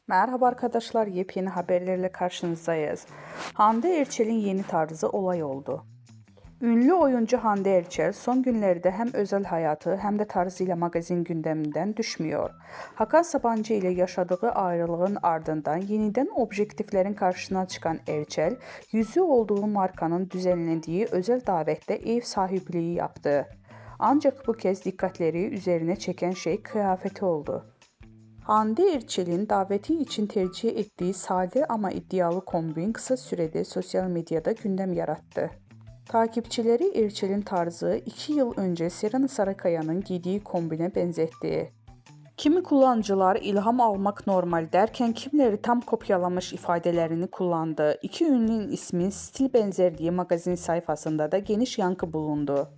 Merhaba arkadaşlar, yepyeni haberlerle karşınızdayız. Hande Erçel'in yeni tarzı olay oldu. Ünlü oyuncu Hande Erçel son günlerde hem özel hayatı hem de tarzıyla magazin gündeminden düşmüyor. Hakan Sabancı ile yaşadığı ayrılığın ardından yeniden objektiflerin karşısına çıkan Erçel, yüzü olduğu markanın düzenlediği özel davette ev sahipliği yaptı. Ancak bu kez dikkatleri üzerine çeken şey kıyafeti oldu. Hande Erçel'in daveti için tercih ettiği sade ama iddialı kombin kısa sürede sosyal medyada gündem yarattı. Takipçileri Erçel'in tarzı 2 yıl önce Serena Sarıkaya'nın giydiği kombine benzetti. Kimi kullanıcılar ilham almak normal derken kimileri tam kopyalamış ifadelerini kullandı. İki ünlünün ismi stil benzerliği magazin sayfasında da geniş yankı bulundu.